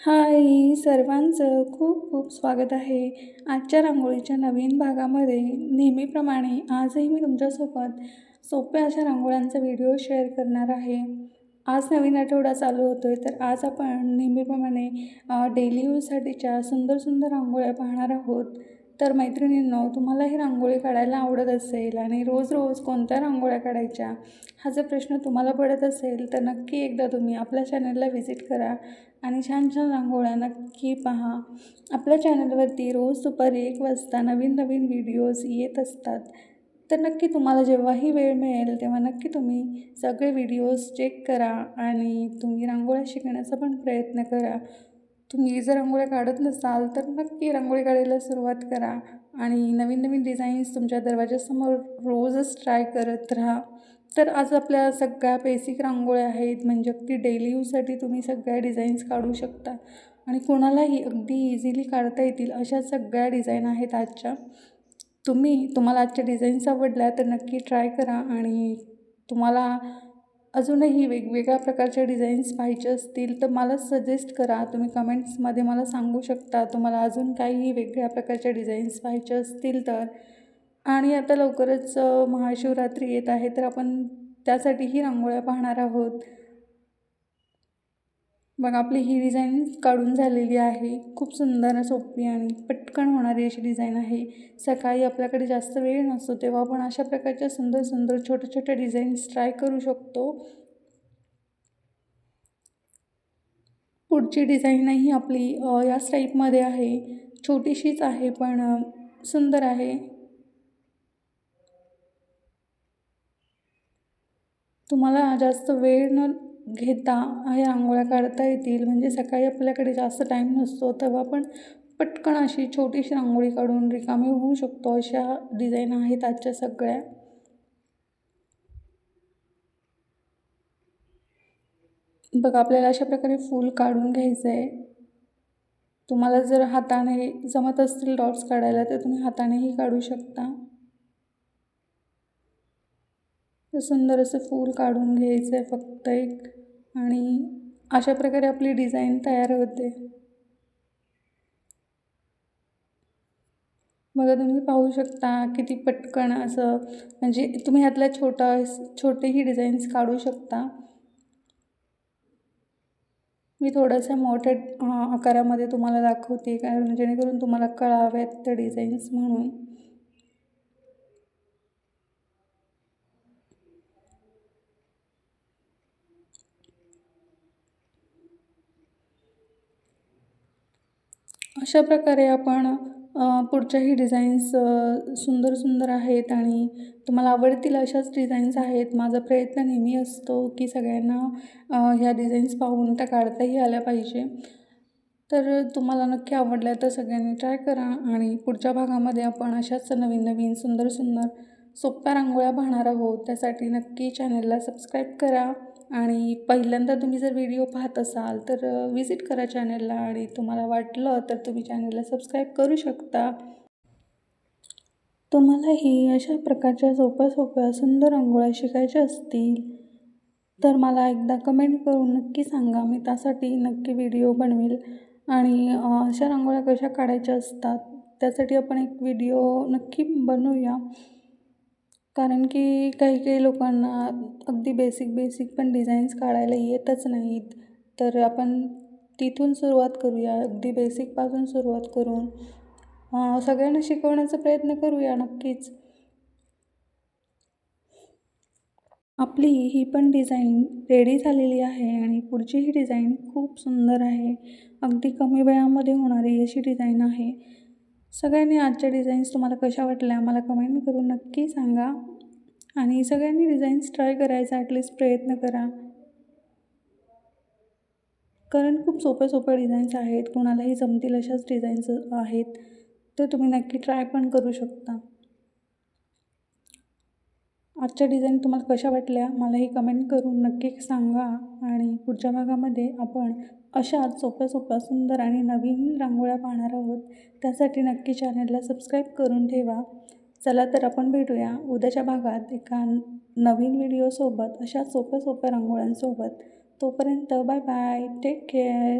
हाय सर्वांचं खूप खूप स्वागत आहे. आजच्या रांगोळीच्या नवीन भागामध्ये नेहमीप्रमाणे आजही मी तुमच्यासोबत सोप्या अशा रांगोळ्यांचा व्हिडिओ शेअर करणार आहे. आज नवीन आठवडा चालू होतोय, तर आज आपण नेहमीप्रमाणे डेली यूजसाठीच्या सुंदर सुंदर रांगोळ्या पाहणार आहोत. तर मैत्रिणींनो, तुम्हाला ही रांगोळी काढायला आवडत असेल आणि रोज रोज कोणत्या रांगोळ्या काढायच्या हा जर प्रश्न तुम्हाला पडत असेल, तर नक्की एकदा तुम्ही आपल्या चॅनलला व्हिजिट करा आणि छान छान रांगोळ्या नक्की पहा. आपल्या चॅनलवरती रोज दुपारी 1 वाजता नवीन नवीन व्हिडिओज येत असतात. तर नक्की तुम्हाला जेव्हाही वेळ मिळेल तेव्हा नक्की तुम्ही सगळे व्हिडिओज चेक करा आणि तुम्ही रांगोळ्या शिकण्याचा पण प्रयत्न करा. तुम्ही जर रांगोळ्या काढत नसाल तर नक्की रांगोळी काढायला सुरुवात करा आणि नवीन नवीन डिझाईन्स तुमच्या दरवाजासमोर रोजच ट्राय करत राहा. तर आज आपल्या सगळ्या बेसिक रांगोळ्या आहेत, म्हणजे अगदी डेली यूजसाठी तुम्ही सगळ्या डिझाईन्स काढू शकता आणि कोणालाही अगदी इझिली काढता येतील अशा सगळ्या डिझाईन आहेत आजच्या. तुम्हाला आजच्या डिझाईन्स आवडल्या तर नक्की ट्राय करा आणि तुम्हाला अजूनही वेगवेगळ्या प्रकारच्या डिझाईन्स पाहिजे असतील तर मला सजेस्ट करा. तुम्ही कमेंट्समध्ये मला सांगू शकता तुम्हाला अजून काहीही वेगळ्या प्रकारच्या डिझाईन्स पाहिजे असतील तर. आणि आता लवकरच महाशिवरात्री येत आहे, तर आपण त्यासाठीही रांगोळ्या पाहणार आहोत. बघा, आपली ही डिझाईन काढून झालेली आहे. खूप सुंदर, सोपी आणि पटकन होणारी अशी डिझाईन आहे. सकाळी आपल्याकडे जास्त वेळ नसतो तेव्हा आपण अशा प्रकारच्या सुंदर सुंदर छोट्या छोट्या डिझाईन्स ट्राय करू शकतो. पुढची डिझाईनही आपली याच टाईपमध्ये आहे. छोटीशीच आहे पण सुंदर आहे. तुम्हाला जास्त वेळ न घेता ह्या रांगोळ्या काढता येतील, म्हणजे सकाळी आपल्याकडे जास्त टाईम नसतो तेव्हा आपण पटकन अशी छोटीशी रांगोळी काढून रिकामे होऊ शकतो. अशा डिझाईन आहेत आजच्या सगळ्या. बघा, आपल्याला अशा प्रकारे फूल काढून घ्यायचं आहे. तुम्हाला जर हाताने जमत असतील डॉट्स काढायला तर तुम्ही हातानेही काढू शकता. तर सुंदर असं फूल काढून घ्यायचं आहे फक्त एक, आणि अशा प्रकारे आपली डिझाईन तयार होते. बघा, तुम्ही पाहू शकता किती पटकन असं, म्हणजे तुम्ही ह्यातल्या छोटेही डिझाईन्स काढू शकता. मी थोड्याशा मोठ्या आकारामध्ये तुम्हाला दाखवते, कारण जेणेकरून तुम्हाला कळाव्यात त्या डिझाईन्स म्हणून. अशा प्रकारे आपण पुढच्याही डिझाईन्स सुंदर सुंदर आहेत आणि तुम्हाला आवडतील अशाच डिझाईन्स आहेत. माझा प्रयत्न नेहमी असतो की सगळ्यांना ह्या डिझाईन्स पाहून त्या काढताही आल्या पाहिजे. तर तुम्हाला नक्की आवडल्या तर सगळ्यांनी ट्राय करा आणि पुढच्या भागामध्ये आपण अशाच नवीन नवीन सुंदर सुंदर सोप्या रांगोळ्या पाहणार आहोत. त्यासाठी नक्की चॅनलला सबस्क्राईब करा आणि पहिल्यांदा तुम्ही जर व्हिडिओ पाहत असाल तर विजिट करा चॅनलला, आणि तुम्हाला वाटलं तर तुम्ही चॅनलला सबस्क्राईब करू शकता. तुम्हालाही अशा प्रकारच्या सोप्या सोप्या सुंदर रांगोळ्या शिकायच्या असतील तर मला एकदा कमेंट करून नक्की सांगा. मी त्यासाठी नक्की व्हिडिओ बनवेल आणि अशा रांगोळ्या कशा काढायच्या असतात त्यासाठी आपण एक व्हिडिओ नक्की बनवूया. कारण की काही काही लोकांना अगदी बेसिक बेसिक पण डिझाईन्स काढायला येतच नाहीत. तर आपण तिथून सुरुवात करूया, अगदी बेसिकपासून सुरुवात करून सगळ्यांना शिकवण्याचा प्रयत्न करूया नक्कीच. आपली ही पण डिझाईन रेडी झालेली आहे आणि पुढची ही डिझाईन खूप सुंदर आहे. अगदी कमी वेळामध्ये होणारी अशी डिझाईन आहे. सगळ्यांनी आजच्या डिझाईन्स तुम्हाला कशा वाटल्या मला कमेंट करून नक्की सांगा आणि सगळ्यांनी डिझाईन्स ट्राय करायचा ॲटलिस्ट प्रयत्न करा. कारण खूप सोप्या सोप्या डिझाईन्स आहेत, कोणालाही जमतील अशाच डिझाईन्स आहेत. तर तुम्ही नक्की ट्राय पण करू शकता. आजच्या डिझाईन तुम्हाला कशा वाटल्या मलाही कमेंट करून नक्की सांगा आणि पुढच्या भागामध्ये आपण अशाच सोप्या सोप्या सुंदर आणि नवीन रांगोळ्या पाहणार आहोत. त्यासाठी नक्की चॅनलला सबस्क्राईब करून ठेवा. चला तर आपण भेटूया उद्याच्या भागात एका नवीन व्हिडिओसोबत, अशा सोप्या सोप्या रांगोळ्यांसोबत. तोपर्यंत बाय बाय, टेक केअर.